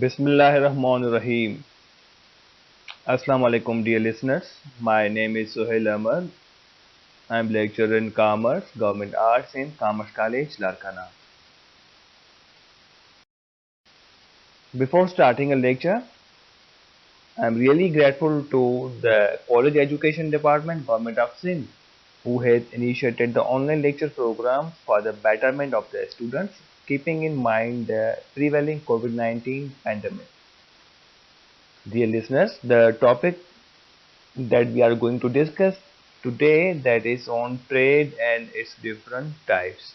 Bismillahirrahmanirrahim. Assalamu alaikum, dear listeners. My name is Suhail Ahmad. I am lecturer in Commerce, Government Arts in Commerce College, Larkana. Before starting a lecture, I am really grateful to the College Education Department, Government of Sindh, who has initiated the online lecture program for the betterment of the students, keeping in mind the prevailing COVID-19 pandemic. Dear listeners, the topic that we are going to discuss today that is on trade and its different types.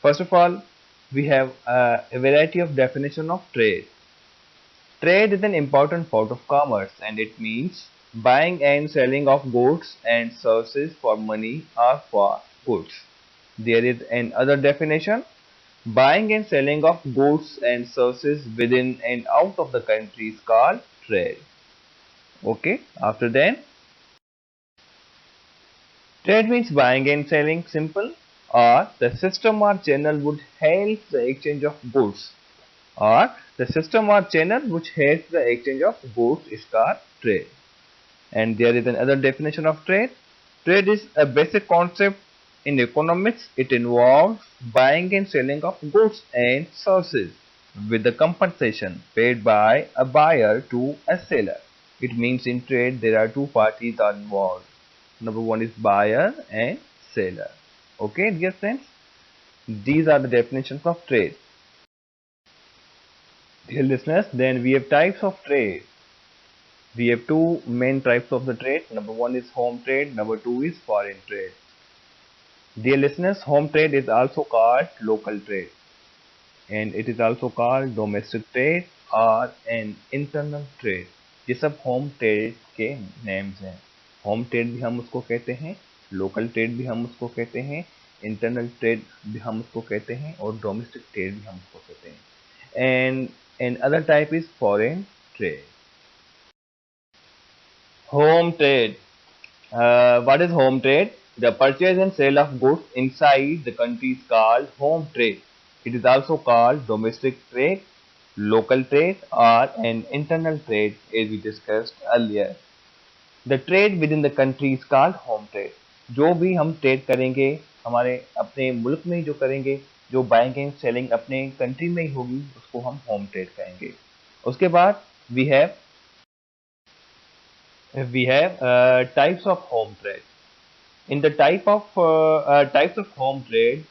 First of all, we have a variety of definition of trade. Trade is an important part of commerce and it means buying and selling of goods and services for money or for goods. There is another definition, buying and selling of goods and services within and out of the country is called trade. Okay, after that, trade means buying and selling simple or the system or channel would help the exchange of goods or the system or channel which helps the exchange of goods is called trade. And there is another definition of trade. Trade is a basic concept in economics. It involves buying and selling of goods and services with the compensation paid by a buyer to a seller. It means in trade there are two parties are involved. Number one is buyer and seller. Okay, dear friends, these are the definitions of trade. Dear listeners, then we have types of trade. We have two main types of the trade. Number one is home trade, number two is foreign trade. Dear listeners, home trade is also called local trade and it is also called domestic trade or an internal trade. ये सब home trade के names हैं. Home trade भी हम उसको कहते हैं, local trade भी हम उसको कहते हैं, इंटरनल ट्रेड भी हम उसको कहते हैं और डोमेस्टिक ट्रेड भी हम उसको कहते हैं. And other type is foreign trade. Home trade. What is home trade? The purchase and sale of goods inside the country is called home trade. It is also called domestic trade, local trade or an internal trade as we discussed earlier. The trade within the country is called home trade. जो भी हम trade करेंगे हमारे अपने मुल्क में जो करेंगे, जो बाइंग एंड सेलिंग अपने कंट्री में ही होगी उसको हम होम ट्रेड कहेंगे. उसके बाद we have types of home trade. In the types of home trade,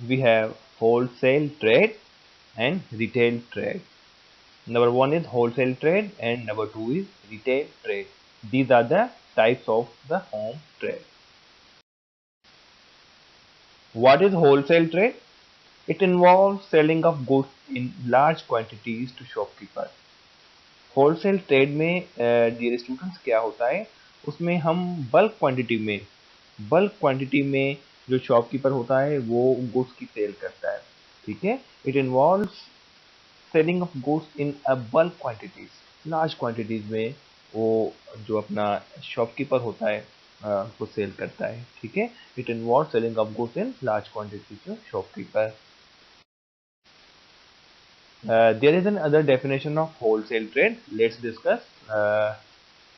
we have wholesale trade and retail trade. Number one is wholesale trade and number two is retail trade. These are the types of the home trade. What is wholesale trade? It involves selling of goods in large quantities to shopkeepers. Wholesale trade में dear students क्या होता है, उसमें हम bulk quantity में जो shopkeeper होता है वो गुड्स की सेल करता है. ठीक है, it involves selling of goods in a bulk quantities, large quantities में वो जो अपना शॉपकीपर होता है वो सेल करता है. ठीक है, it involve selling of goods in large quantities में shopkeeper. There is another definition of wholesale trade. Let's discuss.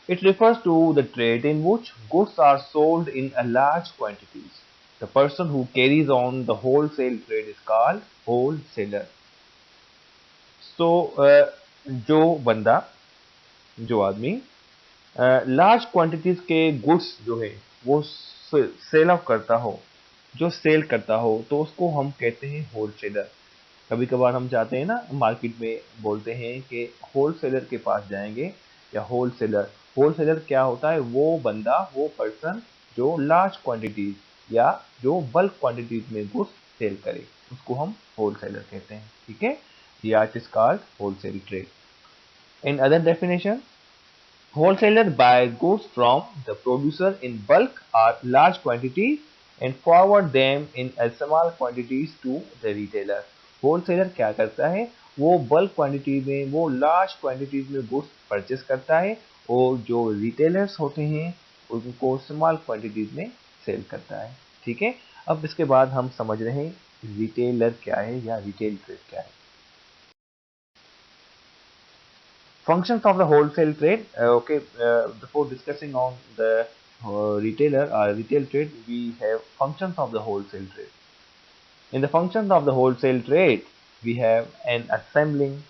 It refers to the trade in which goods are sold in a large quantities. The person who carries on the wholesale trade is called wholesaler. So, जो आदमी large quantities के goods जो है वो cell of करता हो, जो cell करता हो तो उसको हम कहते हैं होलसेलर. कभी कभार हम जाते हैं ना मार्केट में, बोलते हैं कि होलसेलर के पास जाएंगे या होलसेलर. होलसेलर क्या होता है? वो बंदा, वो पर्सन जो लार्ज क्वांटिटीज या जो बल्क क्वांटिटीज में गुड्स सेल करे उसको हम होलसेलर कहते हैं. ठीक है, the art is called wholesale trade. In other definition, wholesaler buys goods from the producer in bulk or large quantities and forward them in a small quantities to the retailer. Wholesaler क्या करता है? वो bulk quantity में, वो large quantities में goods purchase करता है और जो रिटेलर्स होते हैं उनको स्मॉल क्वांटिटीज में सेल करता है. ठीक है, अब इसके बाद हम समझ रहे हैं रिटेलर क्या है या रिटेल ट्रेड क्या है? Functions of the wholesale trade. Okay, before discussing on the retail trade, we have functions of the wholesale trade. In the functions of the wholesale trade, we have an assembling,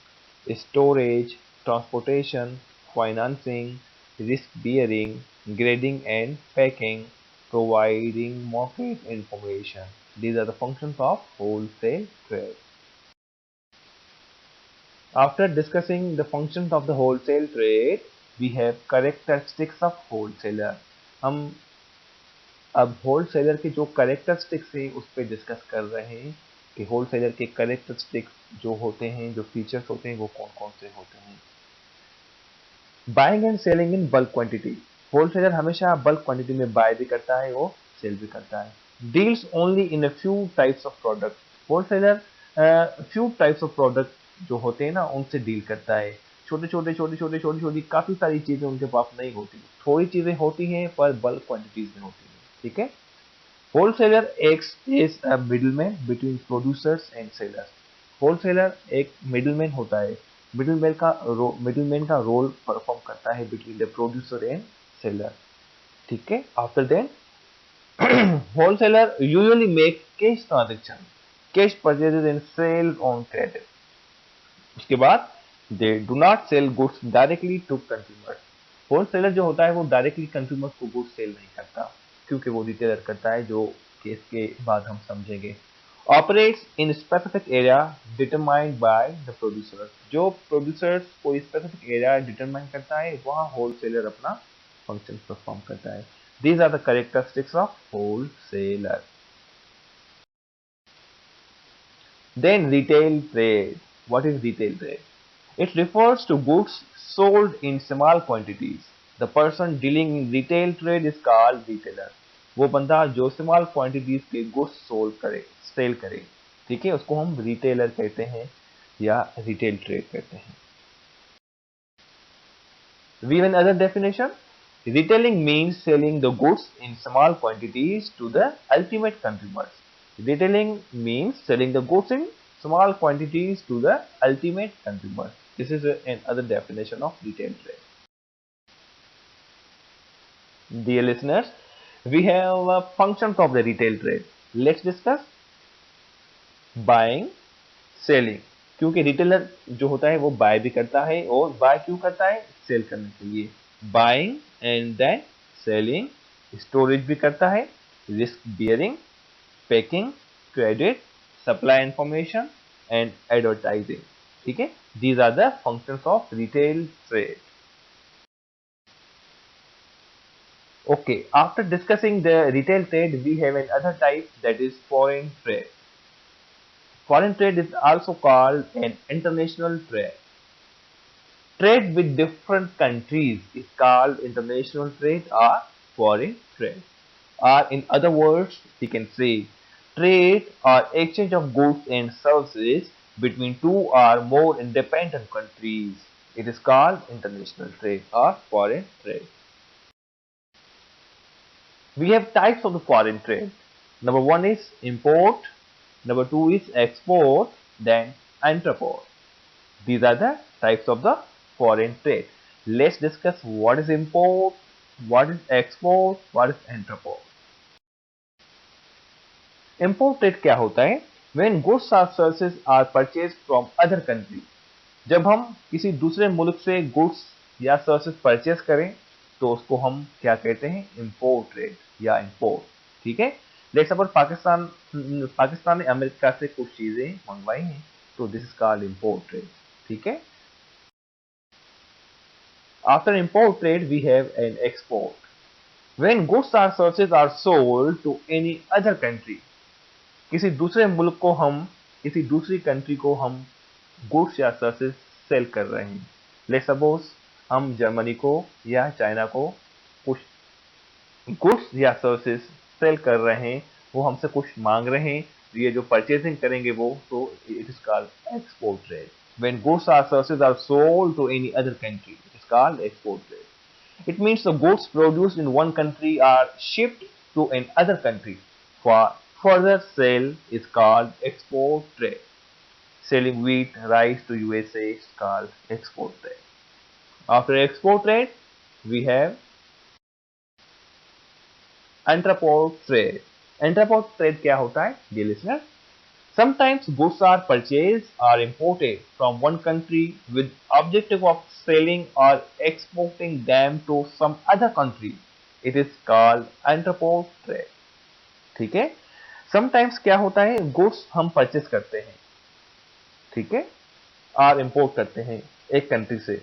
storage, transportation, financing, risk bearing, grading and packing, providing market information. These are the functions of wholesale trade. After discussing the functions of the wholesale trade, we have characteristics of wholesaler. हम अब wholesaler के जो characteristics हैं उस पर discuss कर रहे हैं कि wholesaler के characteristics जो होते हैं, जो features होते हैं, वो कौन कौन से होते हैं. Buying and selling in bulk quantity. Wholesaler हमेशा bulk quantity में buy भी करता है और sell भी करता है. Deals only in a few types of product. Wholesaler few types of product जो होते हैं ना उनसे डील करता है. छोटी काफी सारी चीजें उनके पास नहीं होती, थोड़ी चीजें होती हैं पर बल्क क्वांटिटीज में होती हैं. ठीक है. Wholesaler x is a middleman between producers and sellers. Wholesaler एक मिडलमैन होता है. मिडलमैन का रोल परफॉर्म करता है between the producer and seller. ठीक है. After then wholesaler usually make cash transaction, cash purchases and sales on credit. उसके बाद they do not sell goods directly to consumers. Wholesaler जो होता है वो डायरेक्टली कंज्यूमर्स को गुड्स सेल नहीं करता, क्योंकि वो रिटेलर करता है, जो केस के बाद हम समझेंगे. Operates in specific area determined by the producer. जो प्रोड्यूसर्स कोई स्पेसिफिक एरिया डिटरमाइन करता है वहां होलसेलर अपना फंक्शन परफॉर्म करता है. These are the characteristics of wholesaler. Then retail trade. What is retail trade? It refers to goods sold in small quantities. The person dealing in retail trade is called retailer. वो बंदा जो small quantities के goods sold करे, cell करे, ठीक है, उसको हम रिटेलर कहते हैं या रिटेल ट्रेड कहते हैं. We have another definition. Retailing means selling the goods in small quantities to the ultimate consumers. Retailing means selling the goods in small quantities to the ultimate consumers. This is another definition of retail trade. Dear listeners, we have functions of the retail trade. Let's discuss buying, selling. क्योंकि retailer जो होता है वो bye भी करता है, और bye क्यों करता है? सेल करने के लिए. Buying and then selling. Storage भी करता है, risk bearing, packing, credit, supply information and advertising. ठीक है. These are the functions of retail trade. Okay, after discussing the retail trade, we have another type, that is foreign trade. Foreign trade is also called an international trade. Trade with different countries is called international trade or foreign trade. Or in other words, we can say trade or exchange of goods and services between two or more independent countries. It is called international trade or foreign trade. We have types of the foreign trade. Number one is import, number two is export, then entreport. These are the types of the foreign trade. Let's discuss what is import, what is export, what is entreport. Import trade क्या होता है? When goods or services are purchased from other country. जब हम किसी दूसरे मुल्क से goods या सर्विसेज परचेज करें तो उसको हम क्या कहते हैं? इंपोर्ट ट्रेड या इंपोर्ट. ठीक है. लेट्स सपोज पाकिस्तान ने अमेरिका से कुछ चीजें मंगवाई हैं, तो this is called import trade. ठीक है. After import trade we have an export. When goods और services are sold to any other country. किसी दूसरे मुल्क को हम, किसी दूसरी कंट्री को हम गुड्स या सर्विसेज सेल कर रहे हैं. लेट्स सपोज हम जर्मनी को या चाइना को कुछ गुड्स या सर्विसेज सेल कर रहे हैं, वो हमसे कुछ मांग रहे हैं, ये जो परचेजिंग करेंगे वो, तो it is called export trade. When goods और services are sold to any other country, it is called export trade. It means the goods produced in one country are shipped to another country for further sale is called export trade. Selling wheat, rice to USA is called export trade. After export trade, we have entrepot trade. Entrepot trade क्या होता है? Dear listener, sometimes goods are purchased or imported from one country with objective of selling or exporting them to some other country. It is called entrepot trade. ठीक है? Sometimes क्या होता है? Goods हम purchase करते हैं, ठीक है, और इंपोर्ट करते हैं एक कंट्री से।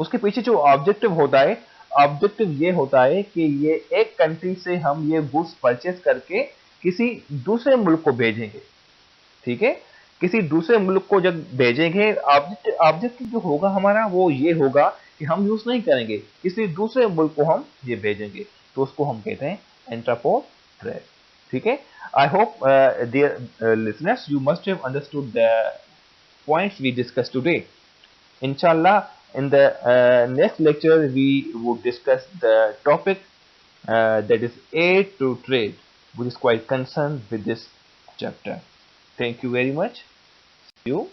उसके पीछे जो ऑब्जेक्टिव होता है, ऑब्जेक्टिव ये होता है कि ये एक कंट्री से हम ये गुड्स परचेज करके किसी दूसरे मुल्क को भेजेंगे, ठीक है। किसी दूसरे मुल्क को जब भेजेंगे, ऑब्जेक्टिव जो होगा हमारा वो ये होगा कि हम यूज नहीं करेंगे, किसी दूसरे मुल्क को हम ये भेजेंगे, तो उसको हम कहते हैं इंट्रापोर्ट ट्रेड, ठीक है। I hope dear listeners you must have understood the points we discussed today. Inshallah, in the next lecture, we would discuss the topic that is aid to trade, which is quite concerned with this chapter. Thank you very much. See you.